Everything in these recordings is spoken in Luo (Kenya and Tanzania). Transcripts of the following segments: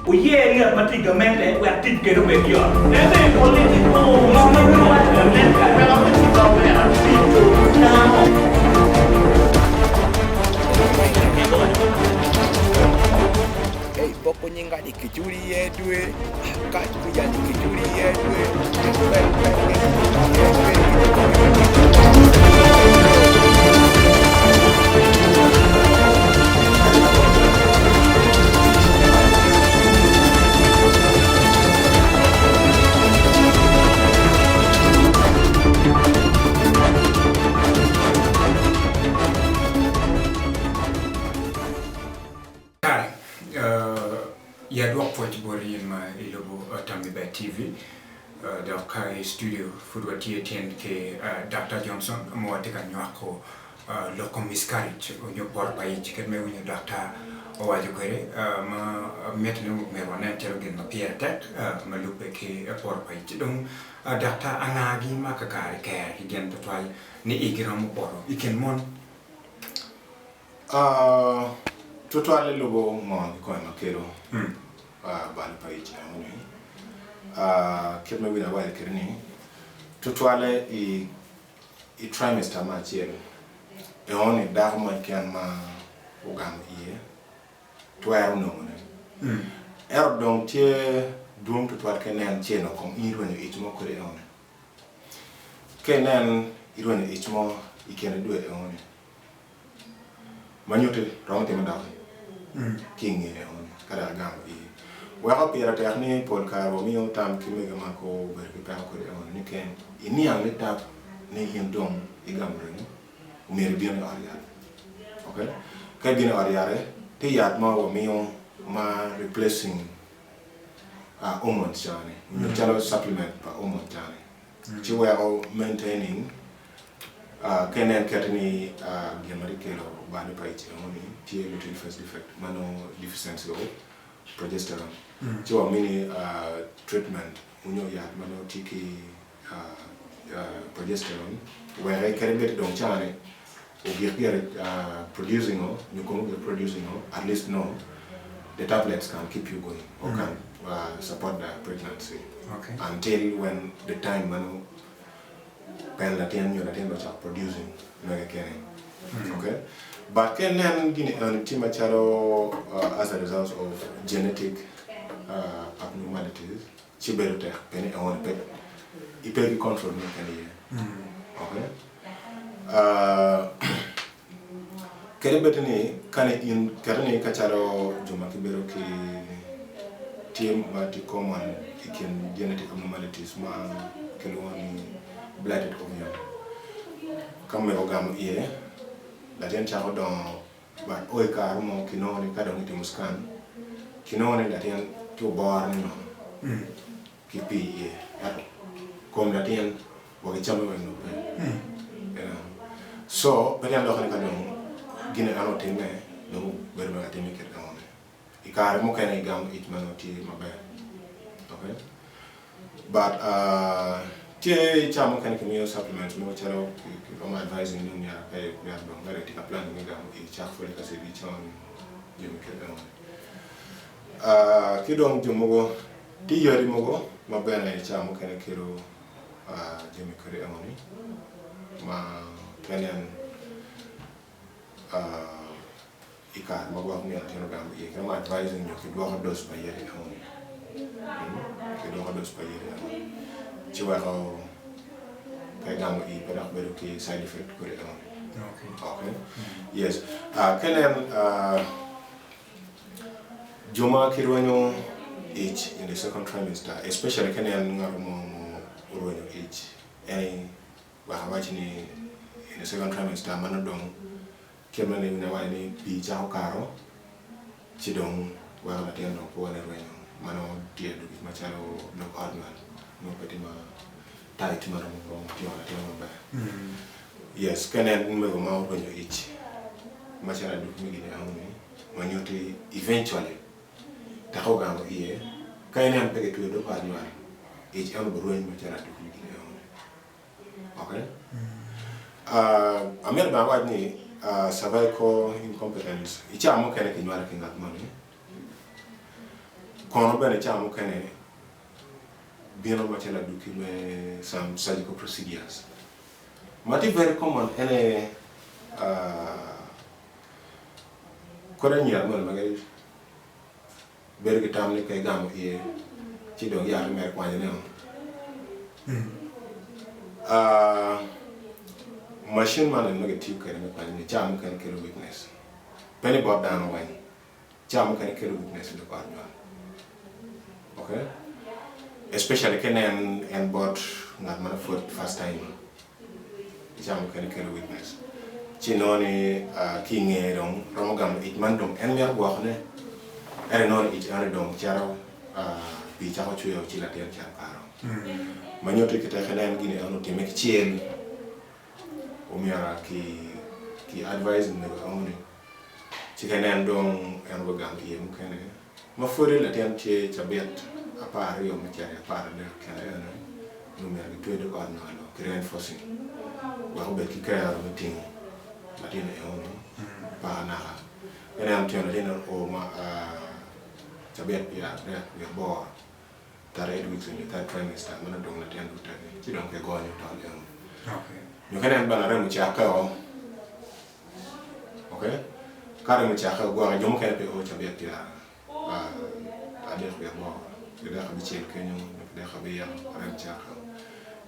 Oye, nga praticamente we atit ke do bekyo. Ebe politiko mo net ka pero ti ko vera pito na mo. Hey, boko nyinga dikijuri yedwe, kati kuya dikijuri yedwe. Ya dua point bori in ma ilobo Tambi Bay TV. Da kai studio fudwa TTN ke Dr. Johnson mo tika nyako lokom miscarriage onyo bor pai chiket me onyo Dr. Owajo kere ma metne me wana tero gen ma piertek ma lupe ke bor pai chidong Dr. Angagi makakari ke igen totwal ni igiram boro iken mon Tutwale lobo mon ko makero bal page amuni kirme wina wale kirni tutwale i trimester ma chiel e oni darma kan ma ugam ie twero no ne don tie dum tutwal kenen cheno kom iro ne itmo kore oni kenen iro ne itmo ikene due e oni manyote ronte me dawe king e oni kada gam i waka pira terni pol karo mio tam kimega mako berke pa ko de on ni ken ini ang letap ne yendom igam reni umere bien aria okay ka bien aria te yat ma wo mio ma replacing hormone chane you chalo supplement pa hormone chane chi we are maintaining kenen ketni gemari kelo bani pa ichi oni tie lutein first defect mano deficiency of progesterone so mini treatment unyo ya mano tiki progesterone where I can get don chane o get producing or you can get producing or at least know the tablets can keep you going or can support the pregnancy until when the time mano pen la tien you la tien are producing no again okay but can then tima charo as a result of genetic abnormalities chiberote pen on pet ipeki control no kan ye okay kere betini kane in karne kacharo juma kibero ki team mati common ikin genetic abnormalities ma kelwani blighted ovarian kamme ogam ie la den charo don ba oy karumo kinoni kadon iti muskan kinoni la den to bar no kipi ye kom la den wo chamo no pe so pedian do kan kadon gine ano teme do berba teme ker on ikarumo kan igam it manoti mabe okay but tie chamo kan kimio supplement mo charo I'm advising you ya pay ya do ngare tika plan ni ga i cha fo ka se bi chon jemi ke don ki don jomo ti yori mogo ma bene chamo kan kero jemi kare amoni ma kenen ika mo go mi anteno ga i ke ma advising you ki do ha dos pa yeri amoni ki do ha dos pa yeri amoni ci waro kaigang i pedak bedo ki side effect ko de okay yes kenen juma kirwanyo age in the second trimester especially kenen ngarumo urwanyo age any wa hawachini in the second trimester manodong kemane na wani bi jao karo chidong wa la tendo ko wala rwenyo mano tie du machalo no ordinal no petima tight mara mo tiona ba yes kenen me go ma ko ich machara du mi gine amuni manyoti eventually ta ko ga ngo iye kaynen pege to do pa nywa ich am bo roñ machara du mi gine amuni okay amer ba wa ni cervical incompetence icha mo kene ke nywa ke ngat mani kono bene chamu kene bino matela duki me some surgical procedures. Mati very common ene kore nyar mo magari bergi tamni kay gamu ie ci do yaar mer kwanye ne machine man and negative kay me kwanye chamu kan kero weakness penny bob down away chamu kan kero weakness do kwanye okay especially kenen and bot ngat man for first time chamu kan kero weakness ci noni ki ngeron romogam it man dom en mer bo xone ere non it ane dom charo bi chako chuyo ci la ten char karo manyoto kita xenen gine ono timek chien o miara ki advise ne amuni ci kenen dom en bo gam yem kene ma fore la ten ci chabet apart yo ma chare apart de kene no mer gi twedo ko no lo kren fosi wa ko be ki kaya no ting latin e ono pa na ene am tiona dina o ma chabet ya de bo tare edu ni ta trimester mana dong la ten duta ci donc e gonyo to le okay ñu kenen bana remu ci akaw okay kare mu ci akaw go ñu kay pe o chabet ya ade ko bo de xabi ci kenyu de xabi ya rem ci akaw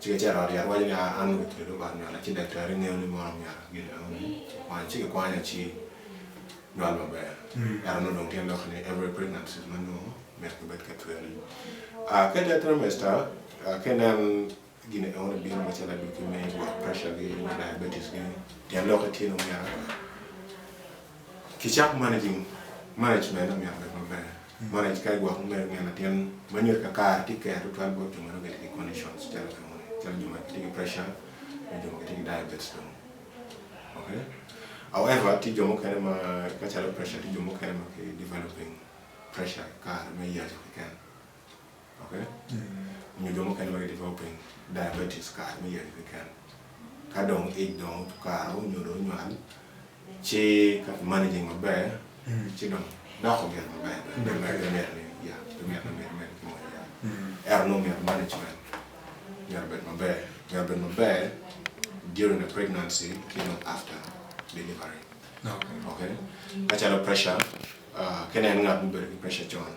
ci ci ra ya wajina anu ko do ba ñu la ci docteur ni ñu mo am ya gi ma ci ko anya ci ñu alba be ya no donc ten do xani every pregnancy man no mer ko bet ka tueli kada trimester kenen gine on bi ma ci la du ki may pressure gi ni diabetes gi ten lo ko tino ya ki chak management am ya be manage kay go mo mer ngena ten manir ka ka ti ke to tan bo to mo ga ti conditions tel ñu ma ti pressure ñu mo ti diabetes okay however ti jomo kene ma ka chala pressure ti jomo kene ma ke developing pressure ka me ya ti kan okay ñu jomo kene ma ke developing diabetes ka me ya ti kan ka dong e dong ka ro ñu do ñu an ci ka managing ma be ci dong da ko gel ma be de mer ya de mer ki mo ya no mer management ya ben ma be during the pregnancy, after delivery. Okay. Kachala pressure, kena ngat mbere pressure John.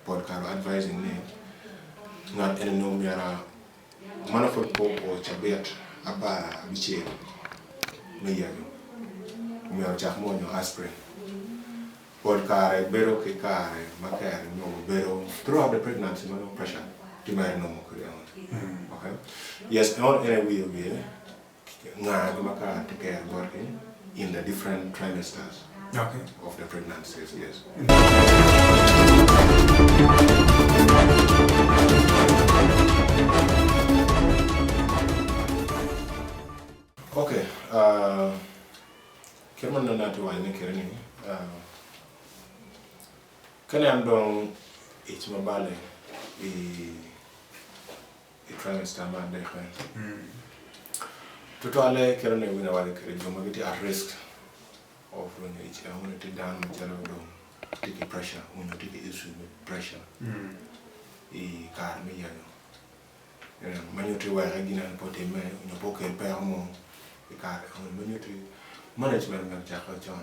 Pod karo advising ne ngat ene no miara manafort po o chabet aba biche me yayo. Miara chak mo nyo aspirin. Pod kare bero ke kare makare no bero throughout the pregnancy no pressure. Timare no mo kuri okay. Yes, on ene we take care of in the different trimesters of the pregnancies, yes. Okay, Kerman na nato wa ni kerani. Kani andong mabale i trimester ma de Totally kerane wina wale kere joma giti at risk of when each I want to down chalo do take pressure when you take issue with pressure e car me yayo manyoto wa gina pote me no poke permo e car manyoto management ngal chaka chon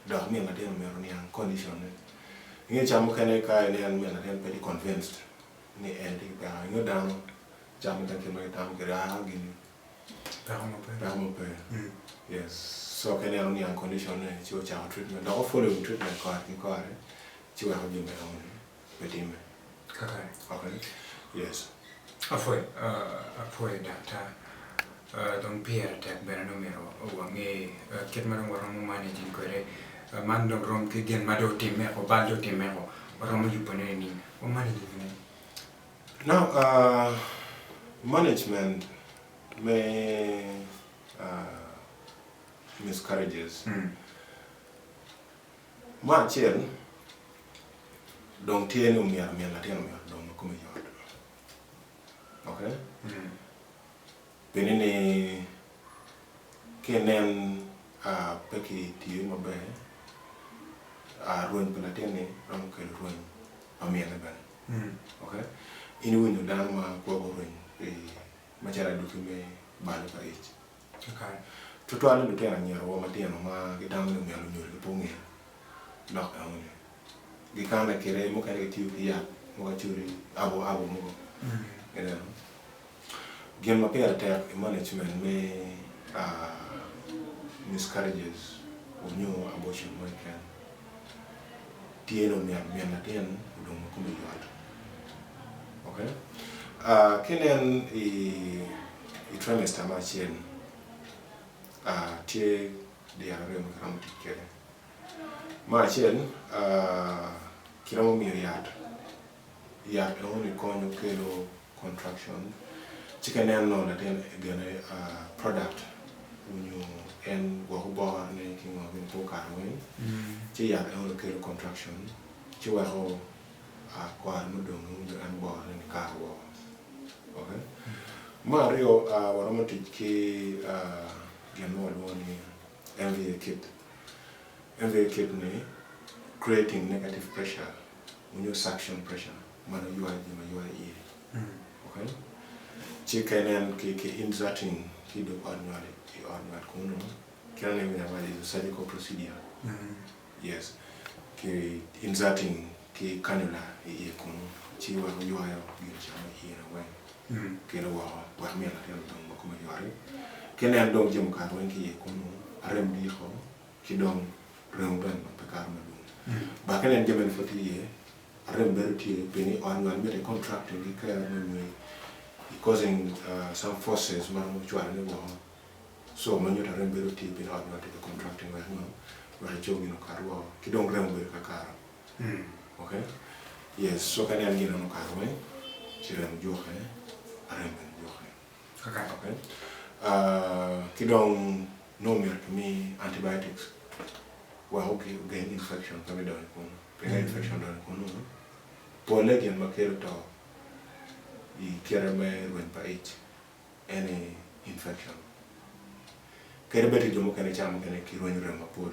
do mi ngade me ro ni an condition ni chamu kane ka ni an me na den pretty convinced ni en ti pa no down chamu tan ke me tam kera gini yes. So can I only on condition to child treatment or following treatment card in car to have you with him. Okay. Yes. Afoy doctor don't peer attack beranumero wange kitman waram managing kore mando rom ke gen mado timme o baldo timme o waram yupone ni o managing. Now management may miscarriages. Ma chen don't tell me la don't come here. Okay? Benini kenen peki ti mo be ruin penatene ram ke ruin amia ben Okay? Ini winyo dan ma kwa goren machara dukume balo pa ich. Okay. Tutuale lutera nyero ma tieno ma gidamu no mialo nyoro gipungi. Lok aune. Gikana kere mo kare tiu ya mo churi abo mo. You know. Gen ma pera ta management me miscarriages or new abortion mo kan. Tieno mi na tien do mo kuma yuat. Okay? Kenen i trimester ma chien tie dia re mo kam tikere. Ma chien kiramo mi yat. Yat only konyo kelo contraction. Chicken no na ten again product when you en go bo ne king of in poker way. Chi yat only kelo contraction. Chi wa ho kwa no do no an bo ne ka wo. Okay? Mario waromoti ki geno woni MVA kit. MVA kit ne creating negative pressure when you suction pressure mana UI ma UI. Okay? Chicken ki inserting ki do ordinary kuno can even have a surgical procedure. Yes. Ki inserting ki cannula kuno chi wa UI chama in a way. Kena wa me la tem dong ko ma yori. Kenen dong jëm ka wen ki kuno rem di ho ki dong rem ben pa kar ma dum. Ba kenen jëmen foti ye rem berti beni on one me contracting ki ka no causing some forces man which are in the so man you are remember to be out not the contracting right now we're jogging no car ki don't remember ka car okay yes so can you get no car way chira mu joxe remember joxe okay ki don't no me antibiotics well okay gain infection come down ko infection down ko no pole gen makero to I kereme when pa any infection. Kere beti jomo kene chamo kene kirwenyo rema pol.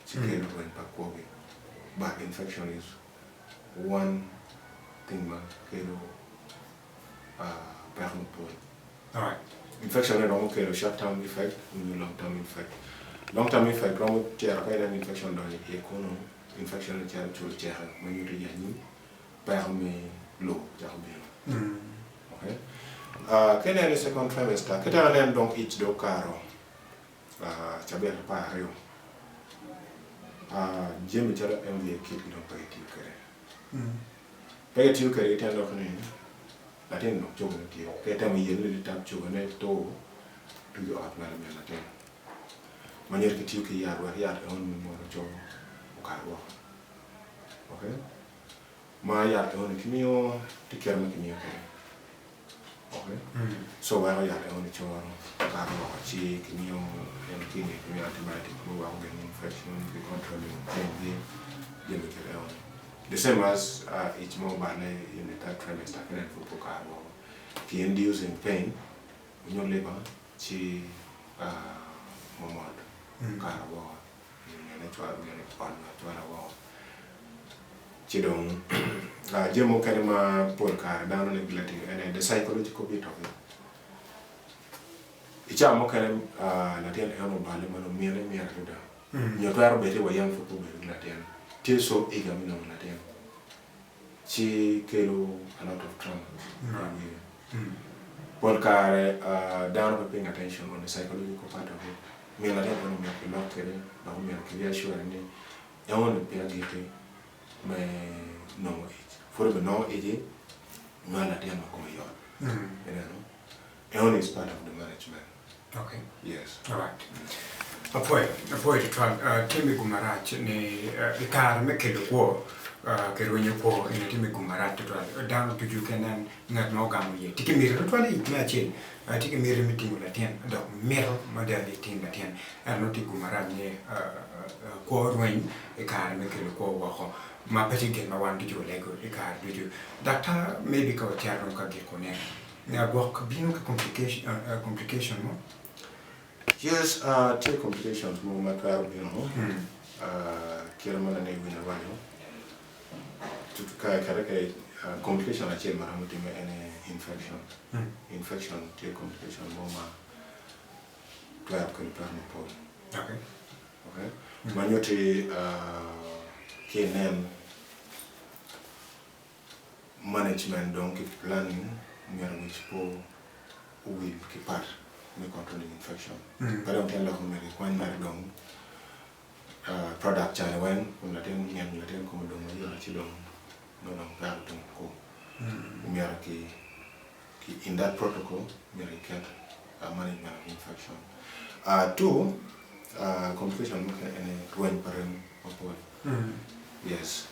Chikero when pa kogi. But infection is one thing ma kero perno pol. Alright. Infection is normal kero short term effect and long term effect. Long term effect romo chera kaya infection don e kono infection chera chul chera manyuri yani perme low jarubi. Okay. Kene the second trimester. Kita nen donc each do caro. Chabel pa rio. Jemi chara MVA kit don pa iti kare. Pega tiu kare ten do kene. Latin no chogo tiu. Keta mi yele tap chogo ne to you out mala mala ten. Manier ki tiu ki yar war yar on mo chogo caro. Okay. Ma yar on kimio tiker ma kimio kare. Okay. So I have only children, caro, chi, kimio, and kidney, antibiotic, who are getting infection, the controlling thing, the same as each mobile in the third trimester, and for caro, ki inducing pain, when you labor, chi, momod, caro, natural, natural. Chidong jemo kanema polka down neglecting and the psychological bit of it. Icha mo kanem na tian eno bale mano miene miene ruda. Nyotwaro bete wa yang fuku be na tian. Till so egamino na tian. Chi kelo a lot of trauma. Polka down paying attention on the psychological part of it. Me na tian no me lock kere, na me kere sure ni. Yawon pe agite me no age. For the no age, no la tiama como yo. You know, only is part of the management. Okay. Yes. All right. Apoi to try timi gumarach ni ikar me kelo ko kerwenyo ko ina timi gumarach to down to you can ngat no gamu ye. Tiki mir to ali imagine tiki mir meeting la tien do mir modali tin la tien no tiki gumarach ni ko rwen ikar me kelo ko wa ko ma pati gen ma wan du lego ikar du doctor maybe ko tiaron ka ge ko ne na work bino ka complication mo. Yes, take complications more matter, you know. Kiramana ne wina wano. complication achiel maramo time en infection. Infection tie complication moma twelve kod pernopol. Okay. Manyote kenen management donc planning mer which po will kipar me controlling infection. Pero mten la mer kwan mer dong product chane wen laten ngem laten ko dong yo chi dong no par dong ko. Mer ki in that protocol mer get management of infection. Two complication mukhe ene kwen paren opol. Yes.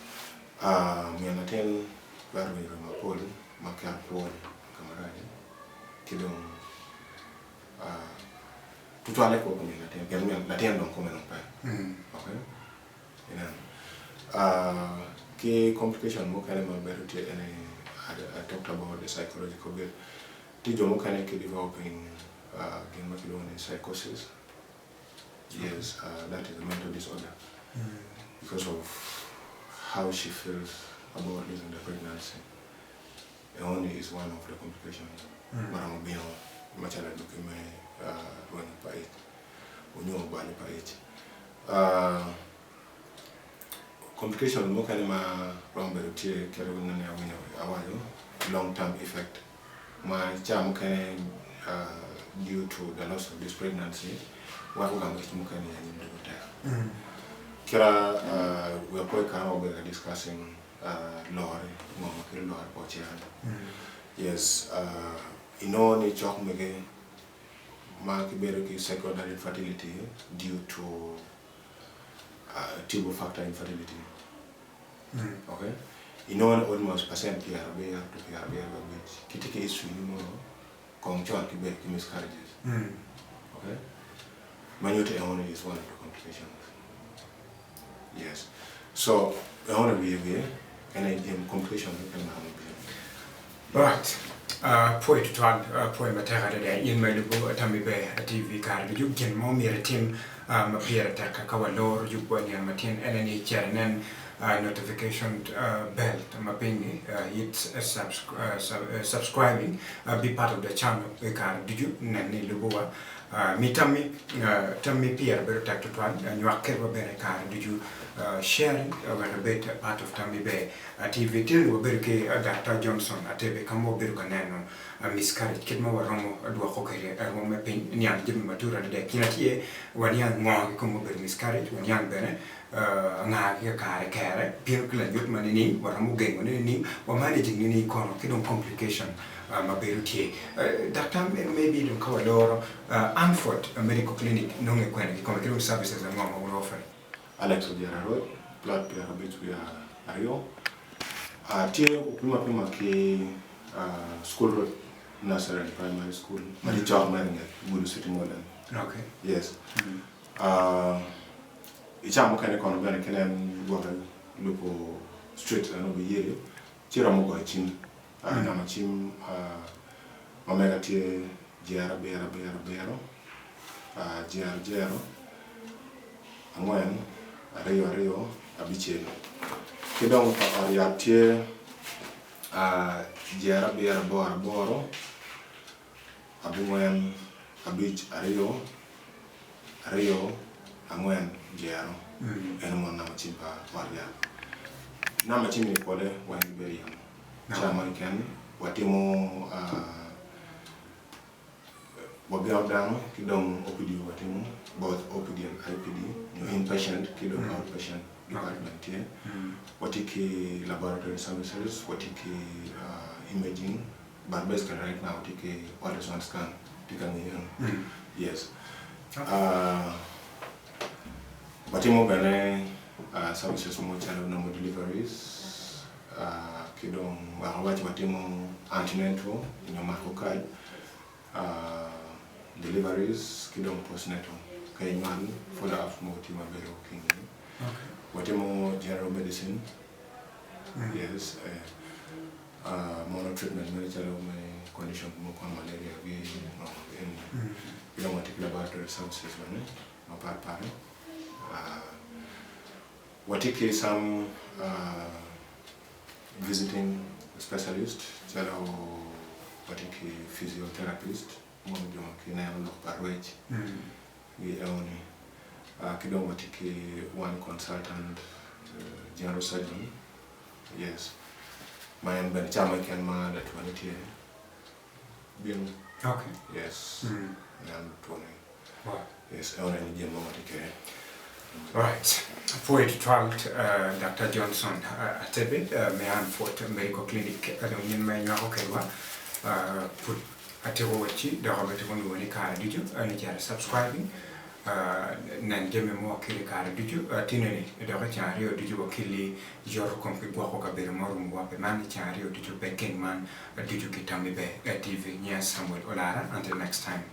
Me laten baru mapol makar pol kamarade kidong tutwale ko kumi laten dong komen pa. Okay. Ke complication mo kane maberu te ene I talked about the psychological bit. Tijo mo kane ke developing gen makilone psychosis. Yes, that is a mental disorder. Because of how she feels about losing the pregnancy. It only is one of the complications. Maramo bino machala dukime when pait. Unyo bani pait. Complication mo kanima rombe tie kero nani awayo long term effect. My cham can due to the loss of this pregnancy. Wako kama kitu mkani ya nyimdo Kira we are quite discussing Lori, Mama Kiri Lori Pochian. Yes, ni chok mege Mark secondary infertility due to tubal factor infertility. Okay? Almost percent PRB to PRB which kitike is Kongchon ki miscarriages. Okay? Manuate only is one of the complications. Yes. So I want to be and complication right. Poi tuan poi matera de in my lubu atami be TV card you gen mo mere team mapira taka kawalor you poi ni matin enani channel notification bell mapingi hit subscribing be part of the channel card did you nani lubu mitami tammi Pierre better tak to plan and you are capable card did you sharing a bit part of Tammy Bay TV till Berke Dr. Johnson at Tebe Camo Bercanano miscarriage Kidmo Romo Duakokere and Rome Pin Nyan Jim Matura de Kinatie when young Mong Como miscarriage when young Bene Naga Care Pirkle and Yutmanini or Ramugang Manini or managing any kidon complication. Maberutie. Dr. Maybe you call Loro Anford medical clinic non equine communication services and one will offer. Alex Odiararo, blood player which we are Ario. Tie Pima ke school road nursery and primary school. Maricha Maringa, Guru City Modern. Okay. Yes. Ichamo kane kono bene kenen goga lupo street and over here. Tira mo go chin. Na machim mamega tie jero angwen ariyo abichel kidong ya tie jero boro abungwen abich ariyo angwen jero en na machimpa waria na machimi pole wan beri Chairman Ken, watimo Bobiao Dang, Kidong OPD, watimo, both OPD and IPD, inpatient, Kidong outpatient department here, watiki laboratory services, watiki imaging, but basically right now, watiki ultrasound scan, yes. Watimo Bene services more channel number deliveries. Kidong wakawati watimo antenatal inyomakokal deliveries kidong postnatal kaiman follow up mo tima bero king watimo general medicine yes mono treatment medical my condition mo kwa malaria we in pediatric laboratory services one mapar watiki some visiting specialist calo watiki physiotherapist mo joma kineno no parwech gi eoni kidong watiki one consultant general surgeon yes mayan ben chama ken ma that one tie bien okay yes and tony wow yes eoni ni jema watiki. Right. For it trial Dr. Johnson Atebe Mehan Fort Medical Clinic in my Nyakokewa put Atewachi, the Robert Wonika did you and you are subscribing nan jeme mo kili kara diju tinene do ka chario diju kili jor kompi gwa ko kabere morum wa pe man chario diju be king man diju kitami be TV nya Samuel Olara until next time.